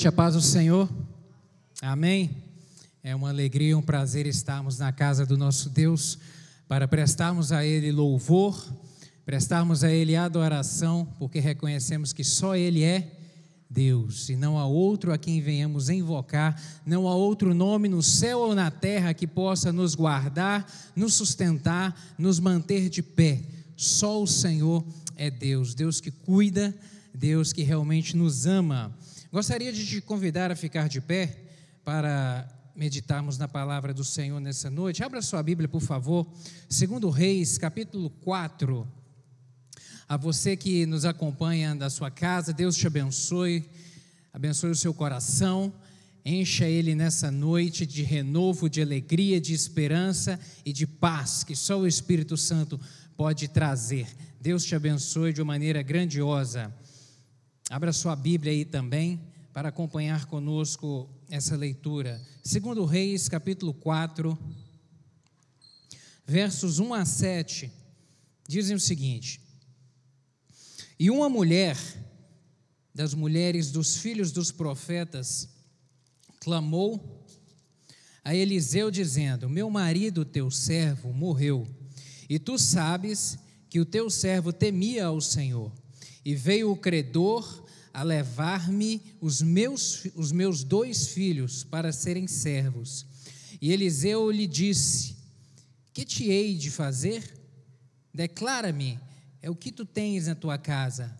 A paz do Senhor, amém? É uma alegria, um prazer estarmos na casa do nosso Deus, para prestarmos a Ele louvor, prestarmos a Ele adoração, porque reconhecemos que só Ele é Deus, e não há outro a quem venhamos invocar, não há outro nome no céu ou na terra que possa nos guardar, nos sustentar, nos manter de pé. Só o Senhor é Deus, Deus que cuida, Deus que realmente nos ama. Gostaria de te convidar a ficar de pé para meditarmos na palavra do Senhor nessa noite. Abra sua Bíblia, por favor, 2 Reis, capítulo 4. A você que nos acompanha da sua casa, Deus te abençoe, abençoe o seu coração, encha ele nessa noite de renovo, de alegria, de esperança e de paz, que só o Espírito Santo pode trazer. Deus te abençoe de uma maneira grandiosa. Abra sua Bíblia aí também, para acompanhar conosco essa leitura. 2 Reis, capítulo 4, versos 1 a 7, dizem o seguinte: E uma mulher, das mulheres dos filhos dos profetas, clamou a Eliseu, dizendo: Meu marido, teu servo, morreu, e tu sabes que o teu servo temia ao Senhor. E veio o credor a levar-me os meus 2 filhos para serem servos. E Eliseu lhe disse: Que te hei de fazer? Declara-me, é o que tu tens na tua casa.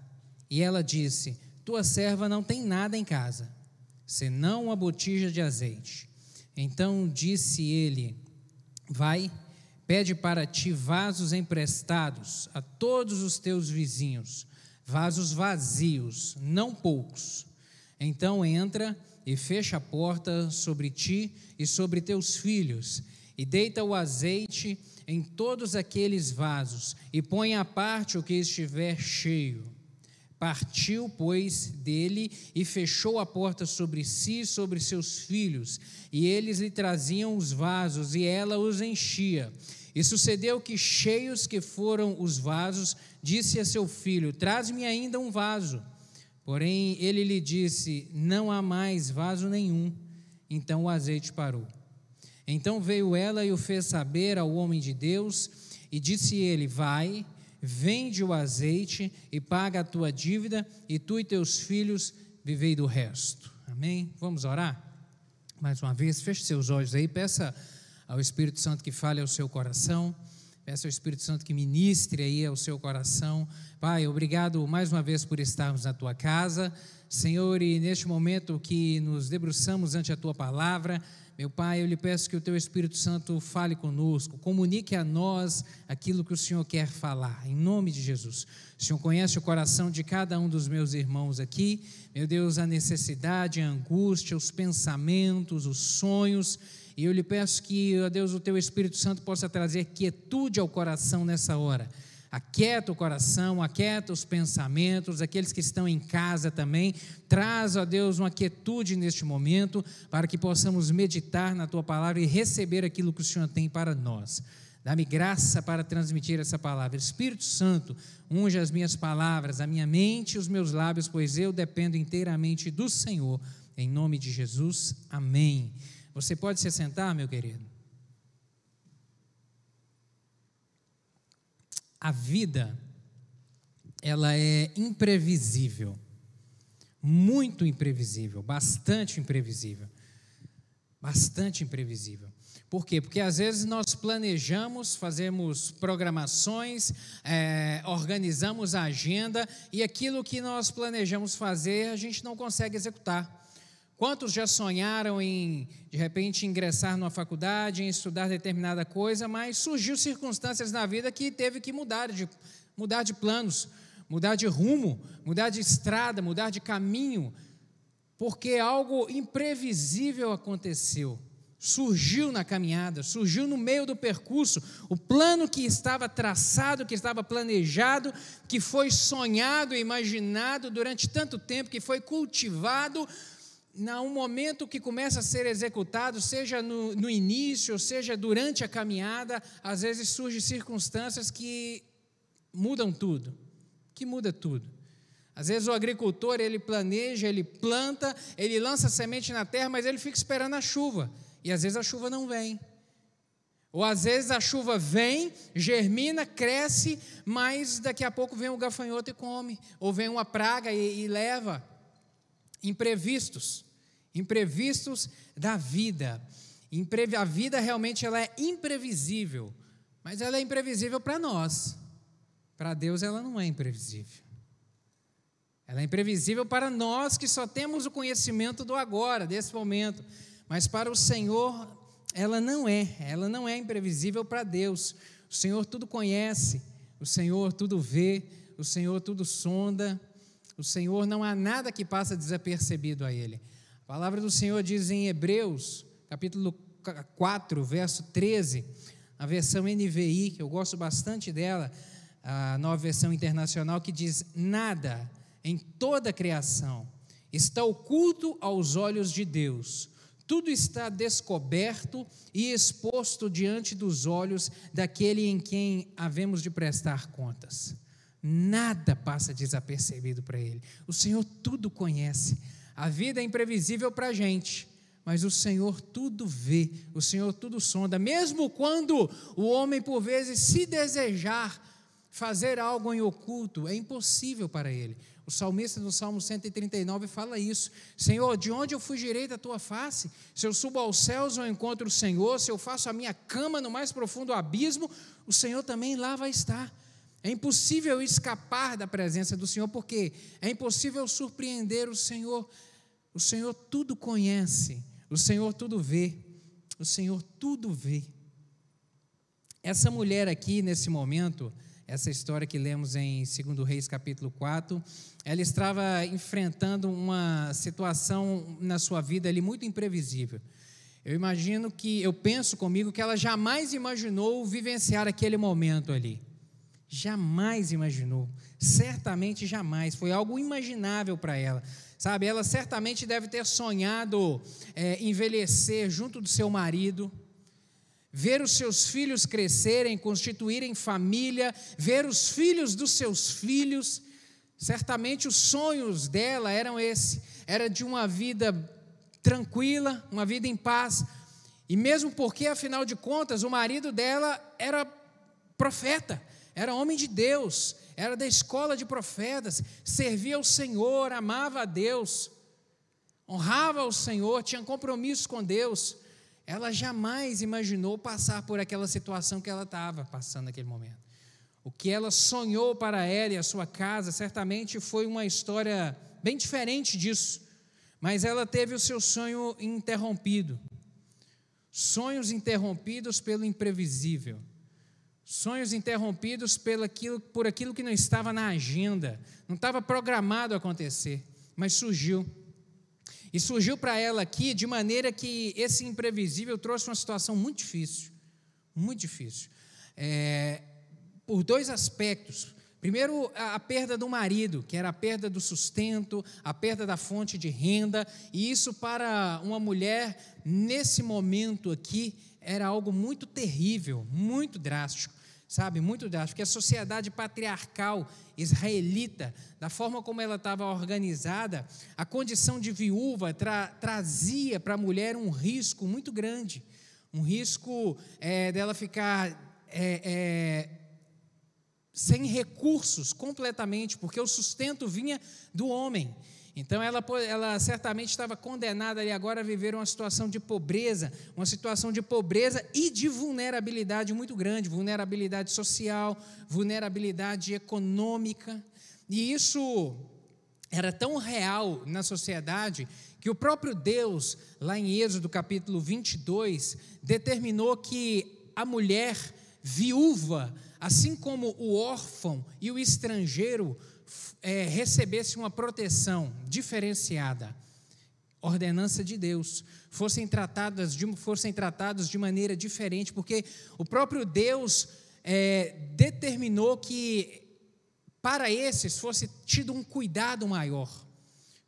E ela disse: Tua serva não tem nada em casa, senão uma botija de azeite. Então disse ele: Vai, pede para ti vasos emprestados a todos os teus vizinhos, vasos vazios, não poucos. Então entra e fecha a porta sobre ti e sobre teus filhos, e deita o azeite em todos aqueles vasos, e põe à parte o que estiver cheio. Partiu, pois, dele e fechou a porta sobre si e sobre seus filhos, e eles lhe traziam os vasos, e ela os enchia. E sucedeu que, cheios que foram os vasos, disse a seu filho: Traz-me ainda um vaso. Porém ele lhe disse: Não há mais vaso nenhum. Então o azeite parou. Então veio ela e o fez saber ao homem de Deus, e disse ele: Vai, vende o azeite e paga a tua dívida, e tu e teus filhos vivei do resto. Amém? Vamos orar? Mais uma vez, feche seus olhos aí, peça ao Espírito Santo que fale ao seu coração, peça ao Espírito Santo que ministre aí ao seu coração. Pai, obrigado mais uma vez por estarmos na tua casa, Senhor, e neste momento que nos debruçamos ante a tua palavra, meu Pai, eu lhe peço que o teu Espírito Santo fale conosco, comunique a nós aquilo que o Senhor quer falar, em nome de Jesus. O Senhor conhece o coração de cada um dos meus irmãos aqui, meu Deus, a necessidade, a angústia, os pensamentos, os sonhos. E eu lhe peço que, ó Deus, o teu Espírito Santo possa trazer quietude ao coração nessa hora. Aquieta o coração, aquieta os pensamentos, aqueles que estão em casa também. Traz, ó Deus, uma quietude neste momento, para que possamos meditar na tua palavra e receber aquilo que o Senhor tem para nós. Dá-me graça para transmitir essa palavra. Espírito Santo, unge as minhas palavras, a minha mente e os meus lábios, pois eu dependo inteiramente do Senhor. Em nome de Jesus, amém. Você pode se sentar, meu querido? A vida, ela é imprevisível, muito imprevisível, bastante imprevisível. Por quê? Porque às vezes nós planejamos, fazemos programações, organizamos a agenda, e aquilo que nós planejamos fazer, a gente não consegue executar. Quantos já sonharam em, de repente, ingressar numa faculdade, em estudar determinada coisa, mas surgiu circunstâncias na vida que teve que mudar de planos, mudar de rumo, mudar de estrada, mudar de caminho, porque algo imprevisível aconteceu, surgiu na caminhada, surgiu no meio do percurso, o plano que estava traçado, que estava planejado, que foi sonhado e imaginado durante tanto tempo, que foi cultivado, num momento que começa a ser executado, seja no início, seja durante a caminhada, às vezes surgem circunstâncias que mudam tudo, que muda tudo. Às vezes o agricultor, ele planeja, ele planta, ele lança semente na terra, mas ele fica esperando a chuva, e às vezes a chuva não vem. Ou às vezes a chuva vem, germina, cresce, mas daqui a pouco vem um gafanhoto e come, ou vem uma praga e leva. Imprevistos da vida. A vida realmente ela é imprevisível, mas ela é imprevisível para nós. Para Deus ela não é imprevisível. Ela é imprevisível para nós que só temos o conhecimento do agora, desse momento. Mas para o Senhor, ela não é imprevisível para Deus. O Senhor tudo conhece, o Senhor tudo vê, o Senhor tudo sonda, o Senhor não há nada que passa desapercebido a Ele. A palavra do Senhor diz em Hebreus, capítulo 4, verso 13, a versão NVI, que eu gosto bastante dela, a Nova Versão Internacional, que diz: nada em toda a criação está oculto aos olhos de Deus, tudo está descoberto e exposto diante dos olhos daquele em quem havemos de prestar contas. Nada passa desapercebido para Ele. O Senhor tudo conhece. A vida é imprevisível para a gente, mas o Senhor tudo vê, o Senhor tudo sonda. Mesmo quando o homem, por vezes, se desejar fazer algo em oculto, é impossível para Ele. O salmista no Salmo 139 fala isso: Senhor, de onde eu fugirei da Tua face? Se eu subo aos céus, eu encontro o Senhor. Se eu faço a minha cama no mais profundo abismo, o Senhor também lá vai estar. É impossível escapar da presença do Senhor, porque é impossível surpreender o Senhor. O Senhor tudo conhece, o Senhor tudo vê, o Senhor tudo vê. Essa mulher aqui, nesse momento, essa história que lemos em 2 Reis capítulo 4, ela estava enfrentando uma situação na sua vida ali muito imprevisível. Eu penso comigo que ela jamais imaginou vivenciar aquele momento ali. Jamais imaginou, certamente jamais, foi algo imaginável para ela, sabe? Ela certamente deve ter sonhado envelhecer junto do seu marido, ver os seus filhos crescerem, constituírem família, ver os filhos dos seus filhos. Certamente os sonhos dela eram era de uma vida tranquila, uma vida em paz, e mesmo porque, afinal de contas, o marido dela era profeta, era homem de Deus, era da escola de profetas, servia ao Senhor, amava a Deus, honrava ao Senhor, tinha compromisso com Deus. Ela jamais imaginou passar por aquela situação que ela estava passando naquele momento. O que ela sonhou para ela e a sua casa, certamente foi uma história bem diferente disso, mas ela teve o seu sonho interrompido. Sonhos interrompidos pelo imprevisível. Sonhos interrompidos por aquilo que não estava na agenda, não estava programado a acontecer, mas surgiu. E surgiu para ela aqui de maneira que esse imprevisível trouxe uma situação muito difícil, por dois aspectos. Primeiro, a perda do marido, que era a perda do sustento, a perda da fonte de renda, e isso para uma mulher, nesse momento aqui, era algo muito terrível, muito drástico, sabe, muito drástico, porque a sociedade patriarcal israelita, da forma como ela estava organizada, a condição de viúva trazia para a mulher um risco muito grande, um risco dela ficar sem recursos completamente, porque o sustento vinha do homem. Então ela certamente estava condenada ali agora a viver uma situação de pobreza e de vulnerabilidade muito grande, vulnerabilidade social, vulnerabilidade econômica, e isso era tão real na sociedade que o próprio Deus, lá em Êxodo capítulo 22, determinou que a mulher viúva, assim como o órfão e o estrangeiro, recebesse uma proteção diferenciada, ordenança de Deus, fossem tratados de maneira diferente, porque o próprio Deus determinou que para esses fosse tido um cuidado maior,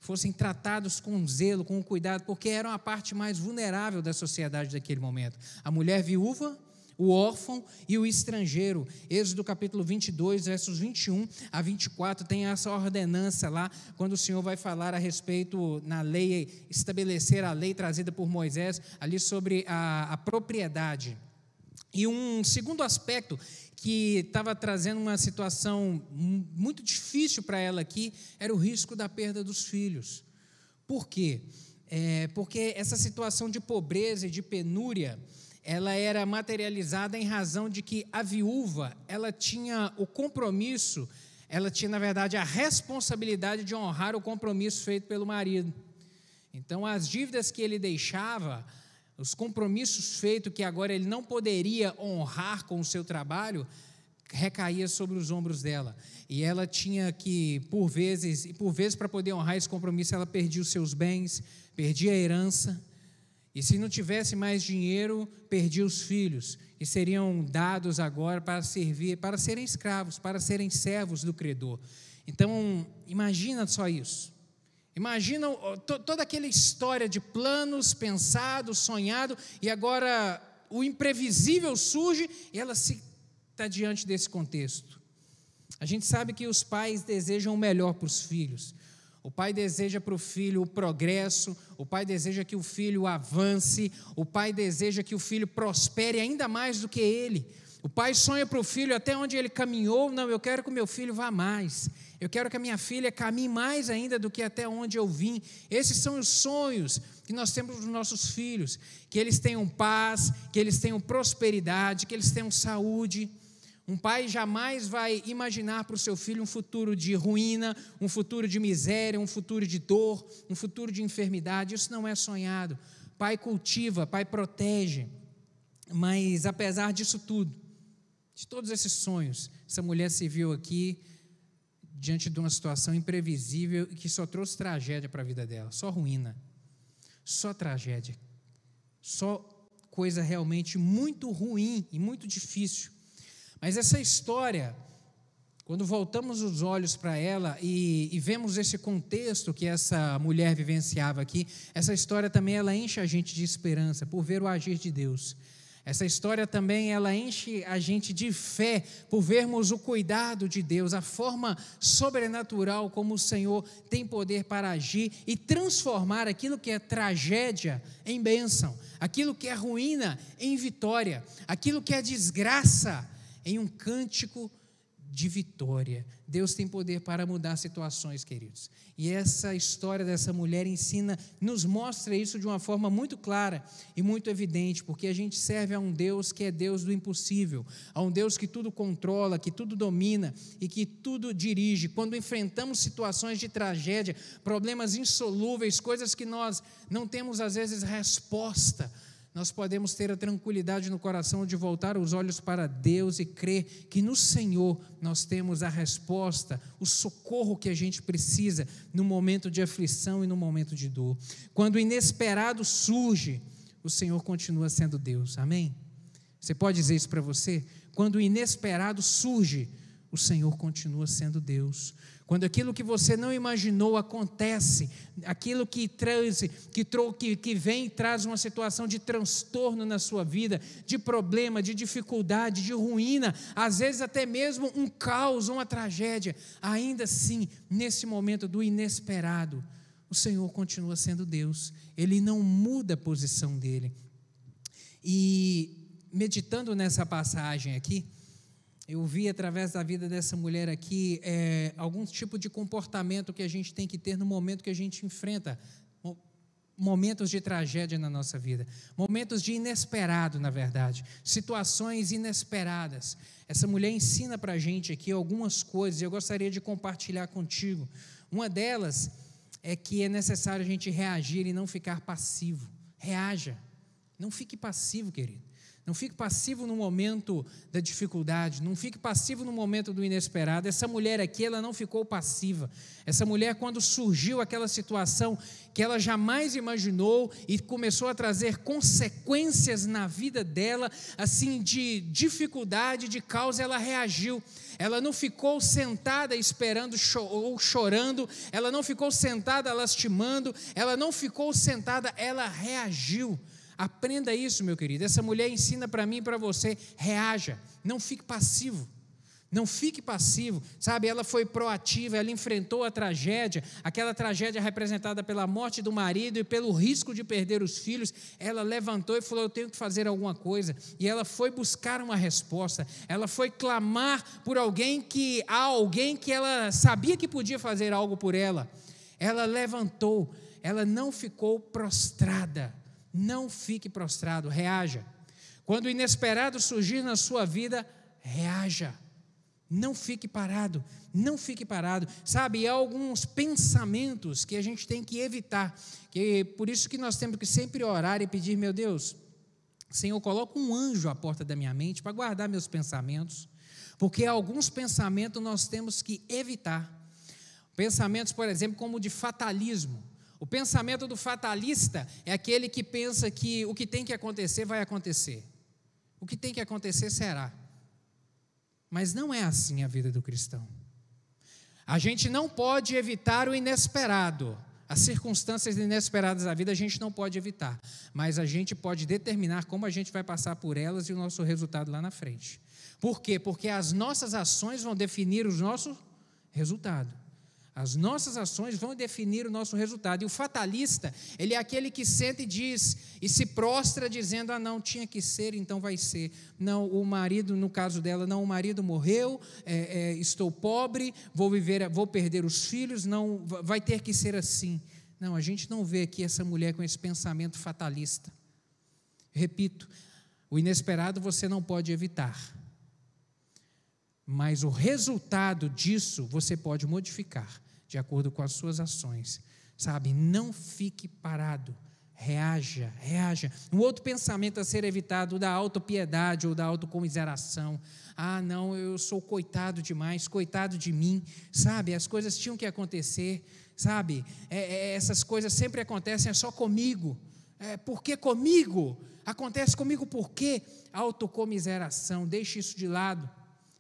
fossem tratados com zelo, com cuidado, porque eram a parte mais vulnerável da sociedade daquele momento. A mulher viúva, o órfão e o estrangeiro. Êxodo capítulo 22, versos 21 a 24, tem essa ordenança lá, quando o Senhor vai falar a respeito, na lei, estabelecer a lei trazida por Moisés, ali sobre a propriedade. E um segundo aspecto que estava trazendo uma situação muito difícil para ela aqui, era o risco da perda dos filhos. Por quê? Porque essa situação de pobreza e de penúria, ela era materializada em razão de que a viúva, ela tinha o compromisso, ela tinha, na verdade, a responsabilidade de honrar o compromisso feito pelo marido. Então, as dívidas que ele deixava, os compromissos feitos que agora ele não poderia honrar com o seu trabalho, recaía sobre os ombros dela. E ela tinha que, por vezes para poder honrar esse compromisso, ela perdia os seus bens, perdia a herança, e se não tivesse mais dinheiro, perdia os filhos, que seriam dados agora para serem escravos, para serem servos do credor. Então, imagina só isso. Imagina toda aquela história de planos pensados, sonhado, e agora o imprevisível surge e ela está diante desse contexto. A gente sabe que os pais desejam o melhor para os filhos. O pai deseja para o filho o progresso, o pai deseja que o filho avance, o pai deseja que o filho prospere ainda mais do que ele. O pai sonha para o filho até onde ele caminhou. Não, eu quero que o meu filho vá mais. Eu quero que a minha filha caminhe mais ainda do que até onde eu vim. Esses são os sonhos que nós temos dos nossos filhos, que eles tenham paz, que eles tenham prosperidade, que eles tenham saúde. Um pai jamais vai imaginar para o seu filho um futuro de ruína, um futuro de miséria, um futuro de dor, um futuro de enfermidade. Isso não é sonhado. Pai cultiva, pai protege. Mas apesar disso tudo, de todos esses sonhos, essa mulher se viu aqui diante de uma situação imprevisível e que só trouxe tragédia para a vida dela, só ruína, só tragédia, só coisa realmente muito ruim e muito difícil. Mas essa história, quando voltamos os olhos para ela e vemos esse contexto que essa mulher vivenciava aqui, essa história também ela enche a gente de esperança por ver o agir de Deus. Essa história também ela enche a gente de fé por vermos o cuidado de Deus, a forma sobrenatural como o Senhor tem poder para agir e transformar aquilo que é tragédia em bênção, aquilo que é ruína em vitória, aquilo que é desgraça em um cântico de vitória. Deus tem poder para mudar situações, queridos. E essa história dessa mulher nos mostra isso de uma forma muito clara e muito evidente, porque a gente serve a um Deus que é Deus do impossível, a um Deus que tudo controla, que tudo domina e que tudo dirige. Quando enfrentamos situações de tragédia, problemas insolúveis, coisas que nós não temos às vezes resposta, nós podemos ter a tranquilidade no coração de voltar os olhos para Deus e crer que no Senhor nós temos a resposta, o socorro que a gente precisa no momento de aflição e no momento de dor. Quando o inesperado surge, o Senhor continua sendo Deus, amém? Você pode dizer isso para você? Quando o inesperado surge, o Senhor continua sendo Deus. Quando aquilo que você não imaginou acontece, aquilo que vem e traz uma situação de transtorno na sua vida, de problema, de dificuldade, de ruína, às vezes até mesmo um caos, uma tragédia, ainda assim, nesse momento do inesperado, o Senhor continua sendo Deus, Ele não muda a posição dEle. E meditando nessa passagem aqui, eu vi através da vida dessa mulher aqui algum tipo de comportamento que a gente tem que ter no momento que a gente enfrenta momentos de tragédia na nossa vida, momentos de inesperado, na verdade, situações inesperadas. Essa mulher ensina para a gente aqui algumas coisas e eu gostaria de compartilhar contigo. Uma delas é que é necessário a gente reagir e não ficar passivo. Reaja, não fique passivo, querido. Não fique passivo no momento da dificuldade, não fique passivo no momento do inesperado. Essa mulher aqui, ela não ficou passiva. Essa mulher, quando surgiu aquela situação que ela jamais imaginou e começou a trazer consequências na vida dela, assim, de dificuldade, de causa, ela reagiu. Ela não ficou sentada esperando ou chorando, ela não ficou sentada lastimando, ela não ficou sentada, ela reagiu. Aprenda isso, meu querido. Essa mulher ensina para mim e para você: reaja, não fique passivo. Não fique passivo, sabe? Ela foi proativa, ela enfrentou a tragédia, aquela tragédia representada pela morte do marido e pelo risco de perder os filhos. Ela levantou e falou: eu tenho que fazer alguma coisa. E ela foi buscar uma resposta, ela foi clamar por alguém que ela sabia que podia fazer algo por ela. Ela levantou, ela não ficou prostrada. Não fique prostrado, reaja. Quando o inesperado surgir na sua vida, reaja. Não fique parado, não fique parado. Sabe, há alguns pensamentos que a gente tem que evitar, por isso que nós temos que sempre orar e pedir: meu Deus, Senhor, coloca um anjo à porta da minha mente para guardar meus pensamentos, porque alguns pensamentos nós temos que evitar. Pensamentos, por exemplo, como o de fatalismo. O pensamento do fatalista é aquele que pensa que o que tem que acontecer vai acontecer, o que tem que acontecer será. Mas não é assim a vida do cristão. A gente não pode evitar o inesperado. As circunstâncias inesperadas da vida a gente não pode evitar, mas a gente pode determinar como a gente vai passar por elas e o nosso resultado lá na frente. Por quê? Porque as nossas ações vão definir o nosso resultado. As nossas ações vão definir o nosso resultado. E o fatalista, ele é aquele que senta e diz, e se prostra dizendo: ah, não, tinha que ser, então vai ser. Não, o marido, no caso dela, não, o marido morreu, estou pobre, vou perder os filhos, não, vai ter que ser assim. Não, a gente não vê aqui essa mulher com esse pensamento fatalista. Repito, o inesperado você não pode evitar, mas o resultado disso você pode modificar de acordo com as suas ações, sabe? Não fique parado, reaja. Um outro pensamento a ser evitado, da autopiedade ou da autocomiseração. Ah, não, eu sou coitado demais, coitado de mim, sabe? As coisas tinham que acontecer, sabe? Essas coisas sempre acontecem, é só comigo. Por que comigo? Acontece comigo por quê? Autocomiseração, deixe isso de lado.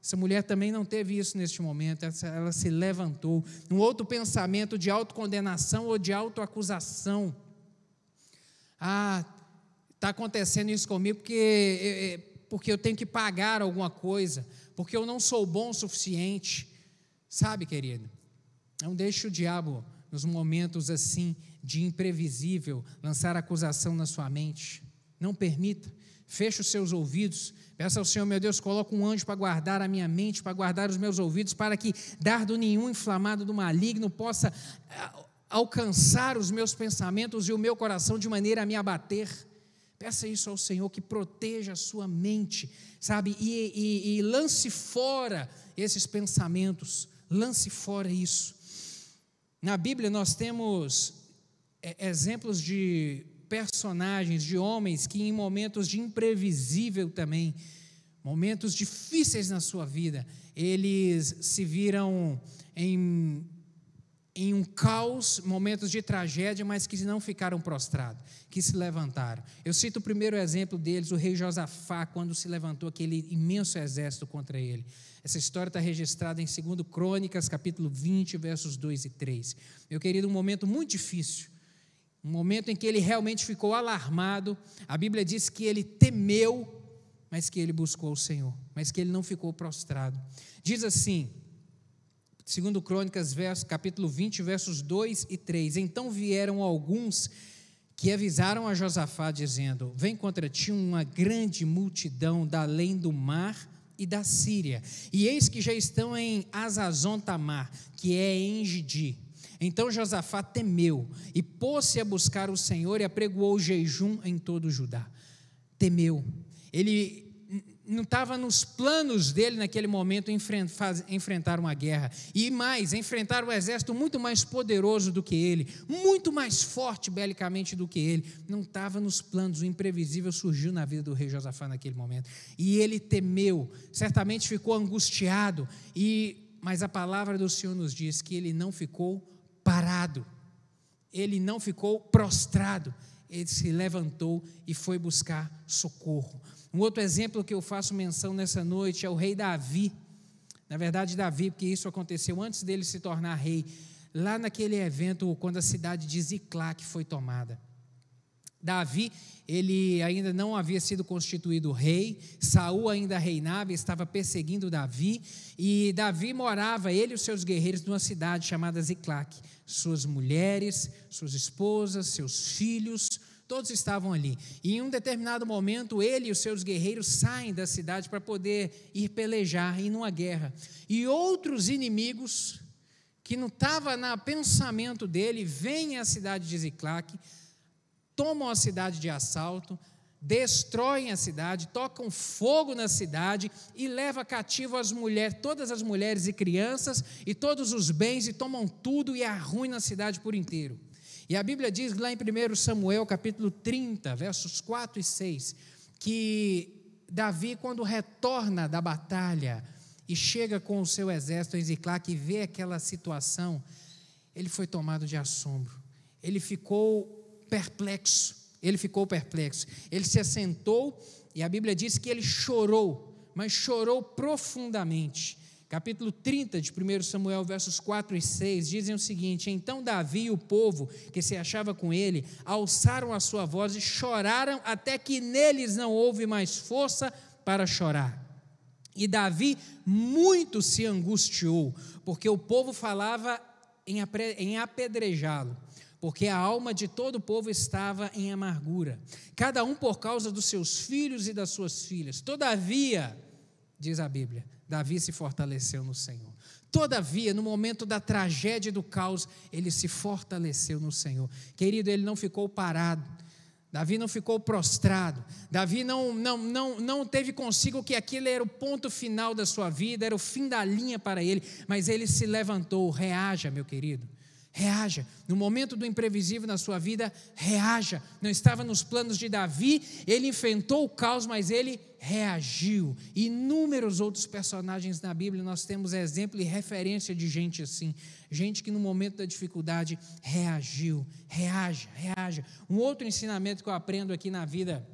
Essa mulher também não teve isso neste momento, ela se levantou. Um outro pensamento de autocondenação ou de autoacusação. Ah, está acontecendo isso comigo porque eu tenho que pagar alguma coisa, porque eu não sou bom o suficiente. Sabe, querido, não deixe o diabo, nos momentos assim de imprevisível, lançar acusação na sua mente. Não permita. Feche os seus ouvidos, peça ao Senhor: meu Deus, coloca um anjo para guardar a minha mente, para guardar os meus ouvidos, para que dardo nenhum inflamado do maligno possa alcançar os meus pensamentos e o meu coração de maneira a me abater. Peça isso ao Senhor, que proteja a sua mente, sabe, e lance fora esses pensamentos, lance fora isso. Na Bíblia nós temos exemplos de personagens, de homens que em momentos de imprevisível também, momentos difíceis na sua vida, eles se viram em um caos, momentos de tragédia, mas que não ficaram prostrados, que se levantaram. Eu cito o primeiro exemplo deles, o rei Josafá, quando se levantou aquele imenso exército contra ele. Essa história está registrada em 2 Crônicas, capítulo 20, versos 2 e 3. Meu querido, um momento muito difícil, um momento em que ele realmente ficou alarmado. A Bíblia diz que ele temeu, mas que ele buscou o Senhor, mas que ele não ficou prostrado. Diz assim, 2 Crônicas, capítulo 20, versos 2 e 3. Então vieram alguns que avisaram a Josafá, dizendo: vem contra ti uma grande multidão da além do mar e da Síria, e eis que já estão em Hazazon-Tamar, que é em Engedi. Então Josafá temeu e pôs-se a buscar o Senhor e apregoou jejum em todo o Judá. Temeu. Ele não estava nos planos dele naquele momento enfrentar uma guerra. E mais, enfrentar um exército muito mais poderoso do que ele, muito mais forte belicamente do que ele. Não estava nos planos. O imprevisível surgiu na vida do rei Josafá naquele momento. E ele temeu, certamente ficou angustiado. Mas a palavra do Senhor nos diz que ele não ficou parado, ele não ficou prostrado, ele se levantou e foi buscar socorro. Um outro exemplo que eu faço menção nessa noite é o rei Davi. Na verdade, Davi, porque isso aconteceu antes dele se tornar rei, lá naquele evento, quando a cidade de Ziclac foi tomada. Davi, ele ainda não havia sido constituído rei, Saul ainda reinava e estava perseguindo Davi, e Davi morava, ele e os seus guerreiros, numa cidade chamada Ziclac. Suas mulheres, suas esposas, seus filhos, todos estavam ali. E em um determinado momento, ele e os seus guerreiros saem da cidade para poder ir pelejar, ir numa guerra. E outros inimigos, que não estavam no pensamento dele, vêm à cidade de Ziclac, tomam a cidade de assalto, destroem a cidade, tocam fogo na cidade e levam cativo as mulheres, todas as mulheres e crianças e todos os bens, e tomam tudo e arruinam a cidade por inteiro. E a Bíblia diz lá em 1 Samuel capítulo 30, versos 4 e 6, que Davi, quando retorna da batalha e chega com o seu exército em Ziclac e vê aquela situação, ele foi tomado de assombro, ele ficou perplexo, ele se assentou, e a Bíblia diz que ele chorou, mas chorou profundamente. Capítulo 30 de 1 Samuel, versos 4 e 6, dizem o seguinte: então Davi e o povo que se achava com ele, alçaram a sua voz e choraram, até que neles não houve mais força para chorar. E Davi muito se angustiou, porque o povo falava em apedrejá-lo, porque a alma de todo o povo estava em amargura, cada um por causa dos seus filhos e das suas filhas. Todavia, diz a Bíblia, Davi se fortaleceu no Senhor. Todavia, no momento da tragédia e do caos, ele se fortaleceu no Senhor. Querido, ele não ficou parado, Davi não ficou prostrado, Davi não teve consigo que aquele era o ponto final da sua vida, era o fim da linha para ele, mas ele se levantou. Reaja, meu querido. Reaja, no momento do imprevisível na sua vida, reaja. Não estava nos planos de Davi, ele enfrentou o caos, mas ele reagiu. E inúmeros outros personagens na Bíblia, nós temos exemplo e referência de gente assim, gente que no momento da dificuldade reagiu. Reaja. Um outro ensinamento que eu aprendo aqui na vida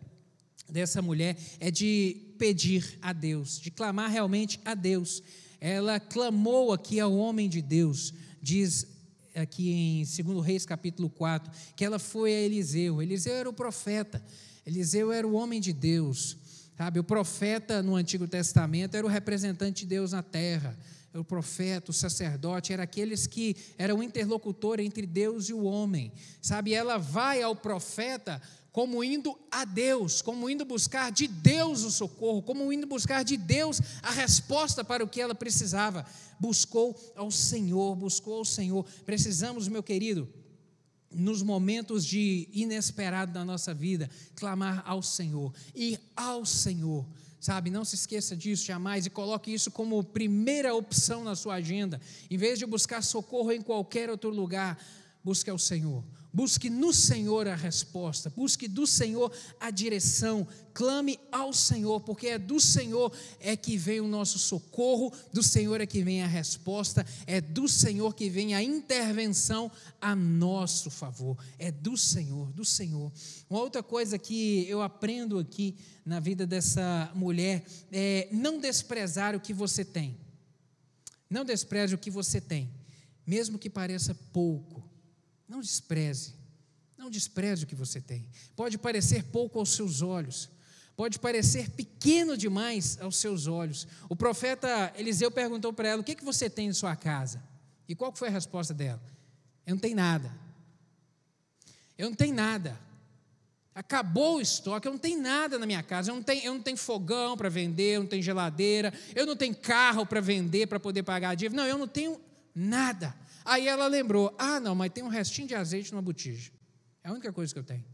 dessa mulher é de pedir a Deus, de clamar realmente a Deus. Ela clamou aqui ao homem de Deus, diz aqui em 2 Reis capítulo 4, que ela foi a Eliseu. Eliseu era o profeta, Eliseu era o homem de Deus, sabe? O profeta no Antigo Testamento era o representante de Deus na terra, o profeta, o sacerdote, eram aqueles que eram o interlocutor entre Deus e o homem, sabe? Ela vai ao profeta como indo a Deus, como indo buscar de Deus o socorro, como indo buscar de Deus a resposta para o que ela precisava. Buscou ao Senhor. Precisamos, meu querido, nos momentos de inesperado da nossa vida, clamar ao Senhor, ir ao Senhor, sabe? Não se esqueça disso jamais e coloque isso como primeira opção na sua agenda. Em vez de buscar socorro em qualquer outro lugar, busque ao Senhor. Busque no Senhor a resposta, busque do Senhor a direção, clame ao Senhor, porque é do Senhor é que vem o nosso socorro, do Senhor é que vem a resposta, é do Senhor que vem a intervenção a nosso favor, é do Senhor. Uma outra coisa que eu aprendo aqui na vida dessa mulher é não desprezar o que você tem, não despreze o que você tem, mesmo que pareça pouco. Não despreze o que você tem. Pode parecer pouco aos seus olhos, pode parecer pequeno demais aos seus olhos. O profeta Eliseu perguntou para ela: o que você tem em sua casa? E qual foi a resposta dela? Eu não tenho nada. Acabou o estoque, eu não tenho nada na minha casa, eu não tenho fogão para vender, eu não tenho geladeira, eu não tenho carro para vender para poder pagar a dívida. Não, eu não tenho nada. Aí ela lembrou: não, mas tem um restinho de azeite numa botija. É a única coisa que eu tenho.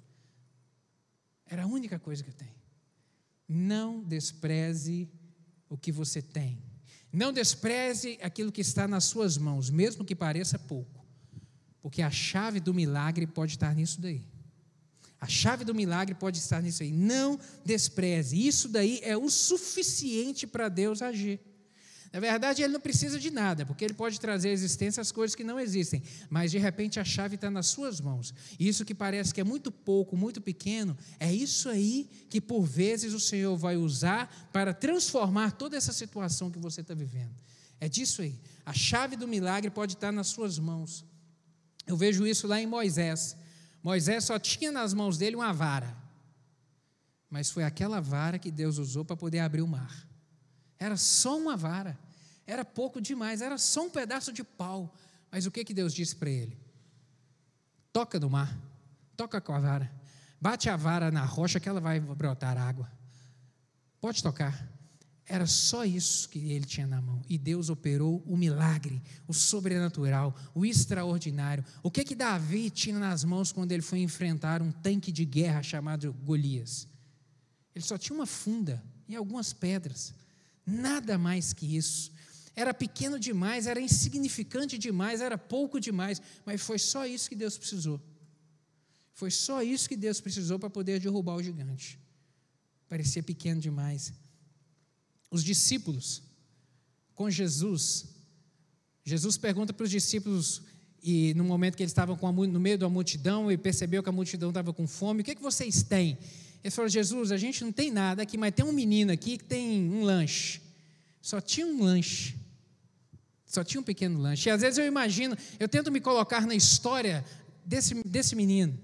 Era a única coisa que eu tenho. Não despreze o que você tem. Não despreze aquilo que está nas suas mãos, mesmo que pareça pouco. Porque a chave do milagre pode estar nisso daí. A chave do milagre pode estar nisso aí. Não despreze. Isso daí é o suficiente para Deus agir. Na verdade, ele não precisa de nada, porque ele pode trazer à existência as coisas que não existem, mas de repente a chave está nas suas mãos. E isso que parece que é muito pouco, muito pequeno, é isso aí que por vezes o Senhor vai usar para transformar toda essa situação que você está vivendo. É disso aí. A chave do milagre pode estar nas suas mãos. Eu vejo isso lá em Moisés. Moisés só tinha nas mãos dele uma vara, mas foi aquela vara que Deus usou para poder abrir o mar. Era só uma vara, era pouco demais, era só um pedaço de pau. Mas o que Deus disse para ele? Toca no mar, toca com a vara, bate a vara na rocha que ela vai brotar água. Pode tocar. Era só isso que ele tinha na mão. E Deus operou o milagre, o sobrenatural, o extraordinário. O que Davi tinha nas mãos quando ele foi enfrentar um tanque de guerra chamado Golias? Ele só tinha uma funda e algumas pedras. Nada mais que isso. Era pequeno demais, era insignificante demais, era pouco demais. Mas foi só isso que Deus precisou. Foi só isso que Deus precisou para poder derrubar o gigante. Parecia pequeno demais. Os discípulos com Jesus pergunta para os discípulos, e no momento que eles estavam no meio da multidão e percebeu que a multidão estava com fome, o que vocês têm? Ele falou: Jesus, a gente não tem nada aqui, mas tem um menino aqui que tem um lanche. Só tinha um lanche, só tinha um pequeno lanche. E às vezes eu tento me colocar na história desse menino,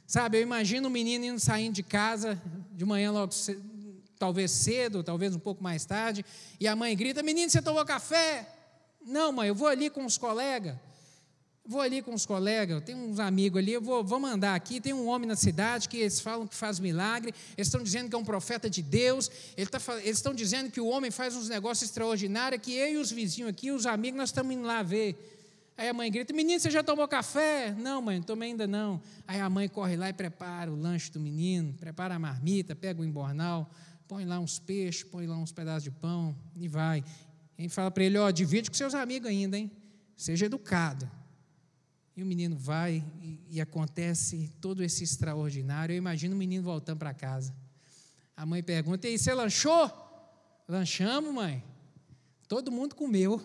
sabe? Eu imagino o menino indo saindo de casa de manhã logo cedo, talvez cedo, talvez um pouco mais tarde, e a mãe grita: menino, você tomou café? Não, mãe, eu vou ali com os colegas, eu tenho uns amigos ali, eu vou mandar aqui, tem um homem na cidade que eles falam que faz milagre, eles estão dizendo que é um profeta de Deus, eles estão dizendo que o homem faz uns negócios extraordinários, que eu e os vizinhos aqui, os amigos, nós estamos indo lá ver. Aí a mãe grita: menino, você já tomou café? Não, mãe, não tomei ainda não. Aí a mãe corre lá e prepara o lanche do menino, prepara a marmita, pega o embornal, põe lá uns peixes, põe lá uns pedaços de pão e vai. E fala para ele: divide com seus amigos ainda, hein? Seja educado. E o menino vai e acontece todo esse extraordinário. Eu imagino o menino voltando para casa. A mãe pergunta: e aí, você lanchou? Lanchamos, mãe. Todo mundo comeu.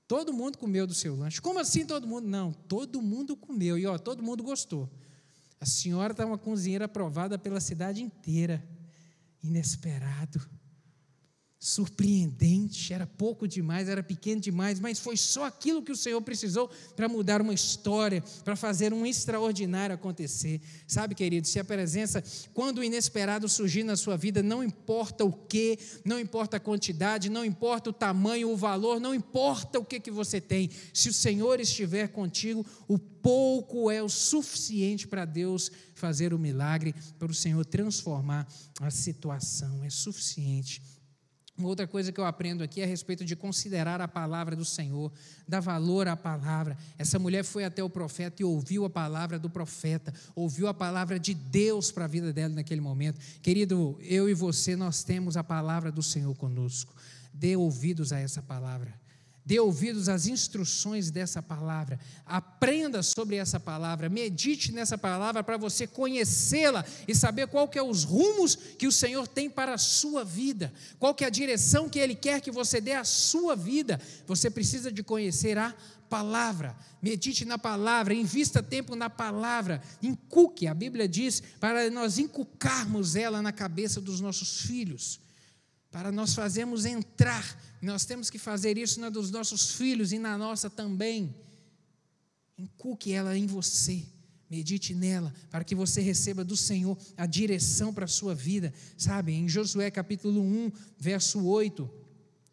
Todo mundo comeu do seu lanche. Como assim todo mundo? Não, todo mundo comeu. E todo mundo gostou. A senhora está uma cozinheira aprovada pela cidade inteira. Inesperado, surpreendente, era pouco demais, era pequeno demais, mas foi só aquilo que o Senhor precisou para mudar uma história, para fazer um extraordinário acontecer. Sabe, querido, se a presença, quando o inesperado surgir na sua vida, não importa o que, não importa a quantidade, não importa o tamanho, o valor, não importa o que você tem, se o Senhor estiver contigo, o pouco é o suficiente para Deus fazer o milagre, para o Senhor transformar a situação, é suficiente. Uma outra coisa que eu aprendo aqui é a respeito de considerar a palavra do Senhor, dar valor à palavra. Essa mulher foi até o profeta e ouviu a palavra do profeta, ouviu a palavra de Deus para a vida dela naquele momento. Querido, eu e você, nós temos a palavra do Senhor conosco. Dê ouvidos a essa palavra. Dê ouvidos às instruções dessa palavra, aprenda sobre essa palavra, medite nessa palavra para você conhecê-la e saber qual que é os rumos que o Senhor tem para a sua vida, qual que é a direção que Ele quer que você dê à sua vida. Você precisa de conhecer a palavra, medite na palavra, invista tempo na palavra, inculque, a Bíblia diz, para nós inculcarmos ela na cabeça dos nossos filhos, para nós fazermos entrar. Nós temos que fazer isso na dos nossos filhos e na nossa também. Inculque ela em você, medite nela, para que você receba do Senhor a direção para a sua vida. Sabe, em Josué capítulo 1, verso 8,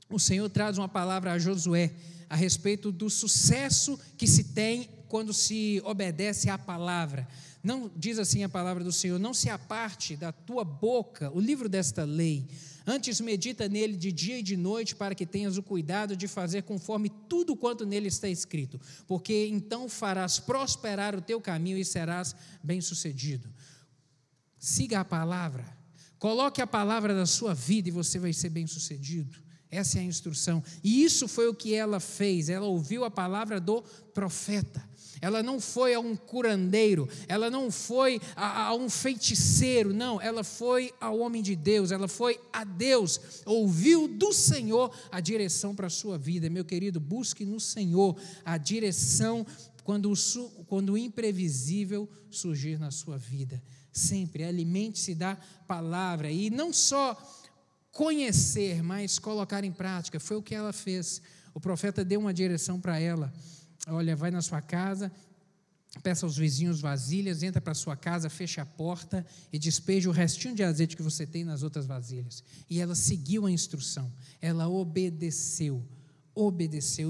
o Senhor traz uma palavra a Josué a respeito do sucesso que se tem quando se obedece à palavra. Não diz assim a palavra do Senhor: não se aparte da tua boca o livro desta lei, antes medita nele de dia e de noite, para que tenhas o cuidado de fazer conforme tudo quanto nele está escrito, porque então farás prosperar o teu caminho e serás bem-sucedido. Siga a palavra, coloque a palavra na sua vida e você vai ser bem-sucedido. Essa é a instrução, e isso foi o que ela fez. Ela ouviu a palavra do profeta. Ela não foi a um curandeiro, ela não foi a um feiticeiro, não, ela foi ao homem de Deus, ela foi a Deus, ouviu do Senhor a direção para a sua vida. Meu querido, busque no Senhor a direção quando o imprevisível surgir na sua vida. Sempre alimente-se da palavra, e não só conhecer, mas colocar em prática. Foi o que ela fez. O profeta deu uma direção para ela: olha, vai na sua casa peça aos vizinhos vasilhas, entra para a sua casa, fecha a porta e despeja o restinho de azeite que você tem nas outras vasilhas. E ela seguiu a instrução, ela obedeceu,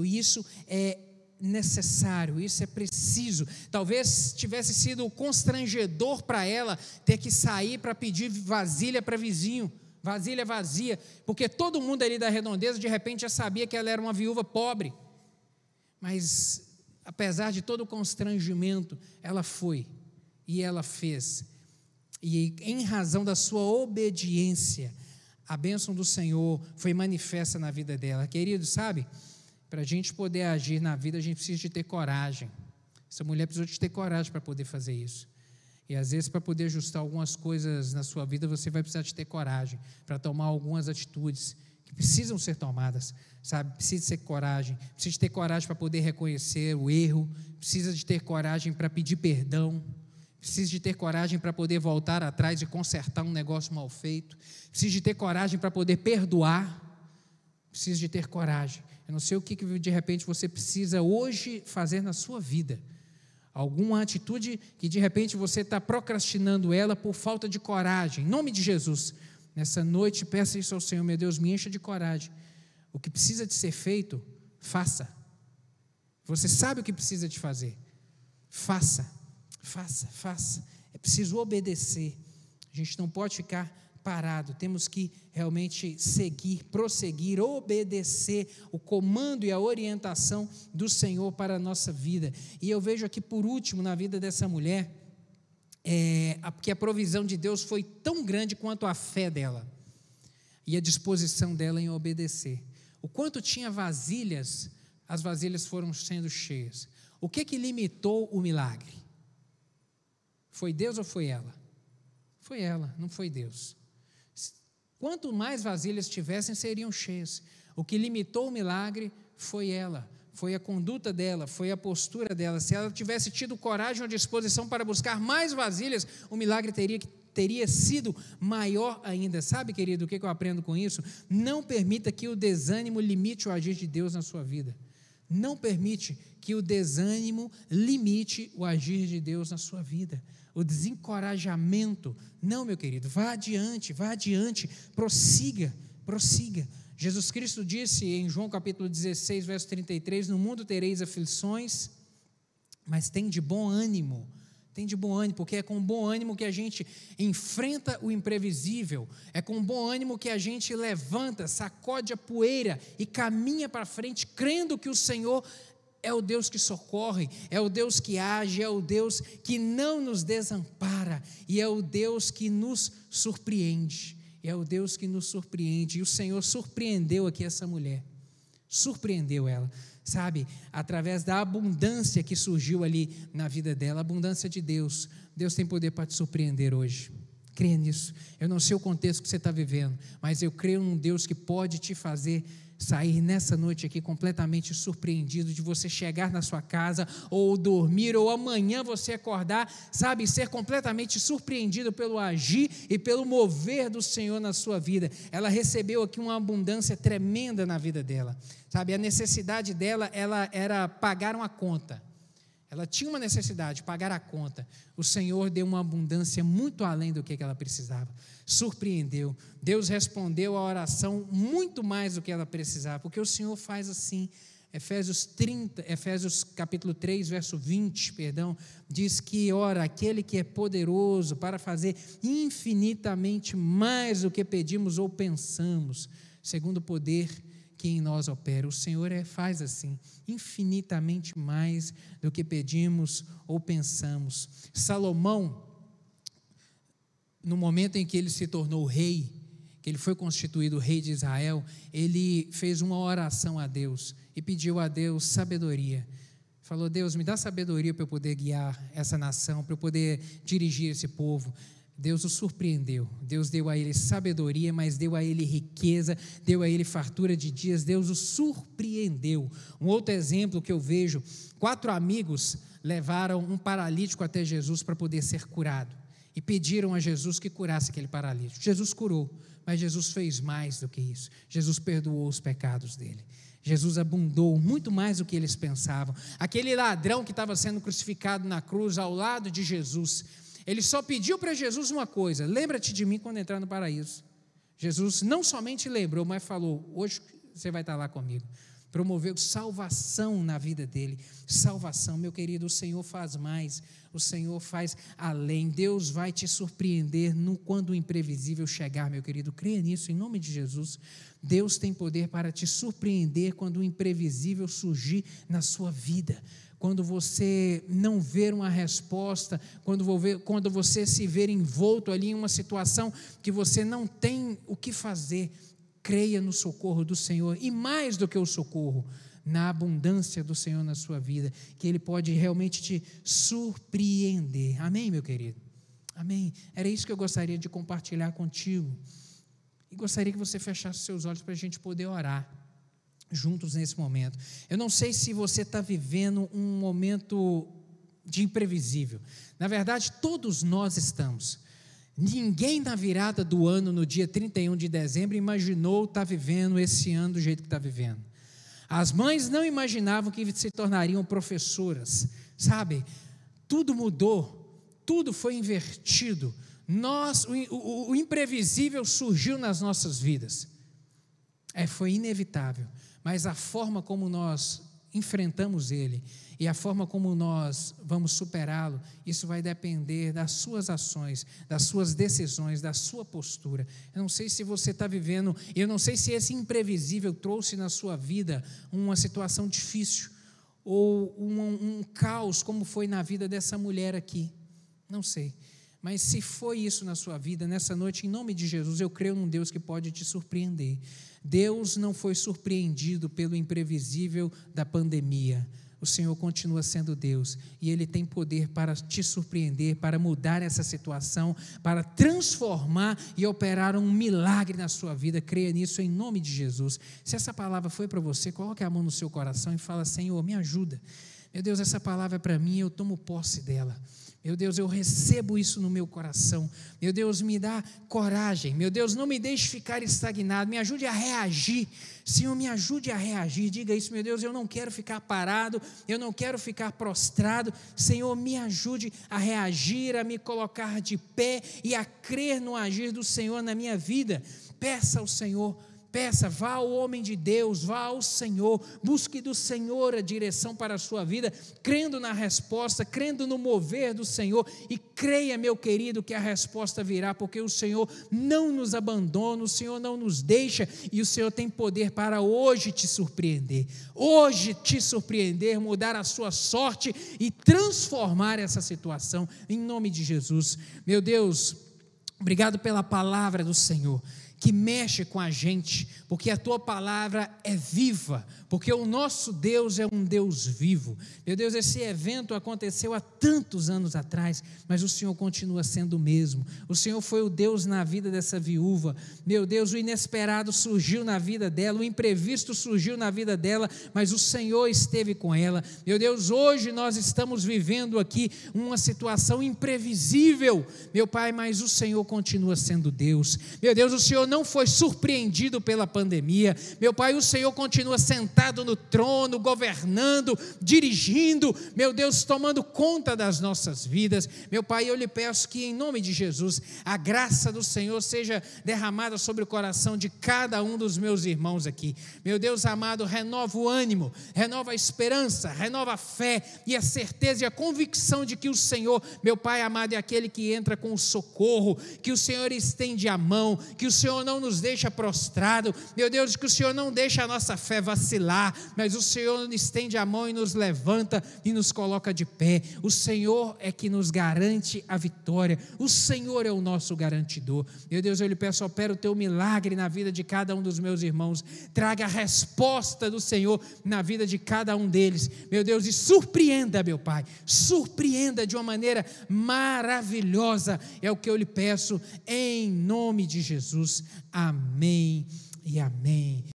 e isso é necessário, isso é preciso. Talvez tivesse sido constrangedor para ela ter que sair para pedir vasilha para vizinho, vasilha vazia, porque todo mundo ali da redondeza de repente já sabia que ela era uma viúva pobre, mas apesar de todo o constrangimento, ela foi e ela fez, e em razão da sua obediência, a bênção do Senhor foi manifesta na vida dela. Querido, sabe, para a gente poder agir na vida, a gente precisa de ter coragem. Essa mulher precisou de ter coragem para poder fazer isso. E às vezes, para poder ajustar algumas coisas na sua vida, você vai precisar de ter coragem para tomar algumas atitudes que precisam ser tomadas, sabe? Precisa de ter coragem, precisa de ter coragem para poder reconhecer o erro, precisa de ter coragem para pedir perdão, precisa de ter coragem para poder voltar atrás e consertar um negócio mal feito, precisa de ter coragem para poder perdoar, precisa de ter coragem. Eu não sei o que de repente você precisa hoje fazer na sua vida, alguma atitude que de repente você está procrastinando ela por falta de coragem. Em nome de Jesus, nessa noite peça isso ao Senhor: meu Deus, me encha de coragem. O que precisa de ser feito, faça. Você sabe o que precisa de fazer, faça. É preciso obedecer. A gente não pode ficar parado, temos que realmente seguir, prosseguir, obedecer o comando e a orientação do Senhor para a nossa vida. E eu vejo aqui por último na vida dessa mulher, que a provisão de Deus foi tão grande quanto a fé dela e a disposição dela em obedecer. O quanto tinha vasilhas, as vasilhas foram sendo cheias. O que limitou o milagre? Foi Deus ou foi ela? Foi ela, não foi Deus. Quanto mais vasilhas tivessem, seriam cheias. O que limitou o milagre foi ela, foi a conduta dela, foi a postura dela. Se ela tivesse tido coragem ou disposição para buscar mais vasilhas, o milagre teria sido maior ainda. Sabe, querido, o que eu aprendo com isso? Não permita que o desânimo limite o agir de Deus na sua vida. Não permite que o desânimo limite o agir de Deus na sua vida. O desencorajamento, não, meu querido, vá adiante, prossiga. Jesus Cristo disse em João capítulo 16, verso 33, no mundo tereis aflições, mas tem de bom ânimo, porque é com bom ânimo que a gente enfrenta o imprevisível, é com bom ânimo que a gente levanta, sacode a poeira e caminha para frente, crendo que o Senhor é o Deus que socorre, é o Deus que age, é o Deus que não nos desampara, e é o Deus que nos surpreende, e o Senhor surpreendeu aqui essa mulher, surpreendeu ela, sabe, através da abundância que surgiu ali na vida dela, a abundância de Deus. Deus tem poder para te surpreender hoje. Creia nisso. Eu não sei o contexto que você está vivendo, mas eu creio num Deus que pode te fazer sair nessa noite aqui completamente surpreendido, de você chegar na sua casa, ou dormir, ou amanhã você acordar, sabe, ser completamente surpreendido pelo agir e pelo mover do Senhor na sua vida. Ela recebeu aqui uma abundância tremenda na vida dela, sabe, a necessidade dela, ela era pagar uma conta. Ela tinha uma necessidade, pagar a conta. O Senhor deu uma abundância muito além do que ela precisava. Surpreendeu. Deus respondeu a oração muito mais do que ela precisava, porque o Senhor faz assim. Efésios capítulo 3, verso 20, diz que, ora, aquele que é poderoso para fazer infinitamente mais do que pedimos ou pensamos, segundo o poder que em nós opera. O Senhor faz assim, infinitamente mais do que pedimos ou pensamos. Salomão, no momento em que ele se tornou rei, que ele foi constituído rei de Israel, ele fez uma oração a Deus e pediu a Deus sabedoria. Falou: Deus, me dá sabedoria para eu poder guiar essa nação, para eu poder dirigir esse povo. Deus o surpreendeu. Deus deu a ele sabedoria, mas deu a ele riqueza, deu a ele fartura de dias. Deus o surpreendeu. Um outro exemplo que eu vejo: 4 amigos levaram um paralítico até Jesus para poder ser curado, e pediram a Jesus que curasse aquele paralítico. Jesus curou, Mas Jesus fez mais do que isso. Jesus perdoou os pecados dele. Jesus abundou muito mais do que eles pensavam. Aquele ladrão que estava sendo crucificado na cruz ao lado de Jesus, ele só pediu para Jesus uma coisa: lembra-te de mim quando entrar no paraíso. Jesus não somente lembrou, mas falou: hoje você vai estar lá comigo. Promoveu salvação na vida dele. Salvação, meu querido, o Senhor faz mais, o Senhor faz além. Deus vai te surpreender quando o imprevisível chegar, meu querido. Creia nisso, em nome de Jesus. Deus tem poder para te surpreender quando o imprevisível surgir na sua vida. Quando você não ver uma resposta, quando você se ver envolto ali em uma situação que você não tem o que fazer, creia no socorro do Senhor, e mais do que o socorro, na abundância do Senhor na sua vida, que Ele pode realmente te surpreender. Amém, meu querido? Amém. Era isso que eu gostaria de compartilhar contigo, e gostaria que você fechasse seus olhos para a gente poder orar juntos nesse momento. Eu não sei se você está vivendo um momento de imprevisível. Na verdade, todos nós estamos. Ninguém na virada do ano, no dia 31 de dezembro, imaginou estar vivendo esse ano do jeito que está vivendo. As mães não imaginavam que se tornariam professoras, sabe? Tudo mudou, tudo foi invertido. O imprevisível surgiu nas nossas vidas. Foi inevitável, mas a forma como nós enfrentamos ele e a forma como nós vamos superá-lo, isso vai depender das suas ações, das suas decisões, da sua postura. Eu não sei se você está vivendo, eu não sei se esse imprevisível trouxe na sua vida uma situação difícil, ou um caos, como foi na vida dessa mulher aqui, não sei. Mas se foi isso na sua vida, nessa noite, em nome de Jesus, eu creio num Deus que pode te surpreender. Deus não foi surpreendido pelo imprevisível da pandemia. O Senhor continua sendo Deus, e Ele tem poder para te surpreender, para mudar essa situação, para transformar e operar um milagre na sua vida. Creia nisso em nome de Jesus. Se essa palavra foi para você, coloque a mão no seu coração e fala: Senhor, me ajuda. Meu Deus, essa palavra é para mim, eu tomo posse dela. Meu Deus, eu recebo isso no meu coração. Meu Deus, me dá coragem. Meu Deus, não me deixe ficar estagnado. Me ajude a reagir. Senhor, me ajude a reagir. Diga isso, meu Deus, eu não quero ficar parado. Eu não quero ficar prostrado. Senhor, me ajude a reagir, a me colocar de pé e a crer no agir do Senhor na minha vida. Peça ao Senhor. Peça, vá ao homem de Deus, vá ao Senhor, busque do Senhor a direção para a sua vida, crendo na resposta, crendo no mover do Senhor, e creia, meu querido, que a resposta virá, porque o Senhor não nos abandona, o Senhor não nos deixa, e o Senhor tem poder para hoje te surpreender, mudar a sua sorte e transformar essa situação, em nome de Jesus. Meu Deus, obrigado pela palavra do Senhor, que mexe com a gente, porque a tua palavra é viva, porque o nosso Deus é um Deus vivo. Meu Deus, esse evento aconteceu há tantos anos atrás, mas o Senhor continua sendo o mesmo. O Senhor foi o Deus na vida dessa viúva. Meu Deus, o inesperado surgiu na vida dela, o imprevisto surgiu na vida dela, mas o Senhor esteve com ela. Meu Deus, hoje nós estamos vivendo aqui uma situação imprevisível, meu Pai, mas o Senhor continua sendo Deus. Meu Deus, o Senhor não foi surpreendido pela pandemia. Meu Pai, o Senhor continua sentado no trono, governando, dirigindo, meu Deus, tomando conta das nossas vidas. Meu Pai, eu lhe peço que em nome de Jesus, a graça do Senhor seja derramada sobre o coração de cada um dos meus irmãos aqui. Meu Deus amado, renova o ânimo, renova a esperança, renova a fé e a certeza e a convicção de que o Senhor, meu Pai amado, é aquele que entra com o socorro, que o Senhor estende a mão, que o Senhor não nos deixa prostrado, meu Deus, que o Senhor não deixa a nossa fé vacilar, mas o Senhor estende a mão e nos levanta e nos coloca de pé. O Senhor é que nos garante a vitória, o Senhor é o nosso garantidor. Meu Deus, eu lhe peço, opera o teu milagre na vida de cada um dos meus irmãos, traga a resposta do Senhor na vida de cada um deles, meu Deus, e surpreenda, meu Pai, surpreenda de uma maneira maravilhosa, é o que eu lhe peço em nome de Jesus. Amém e amém.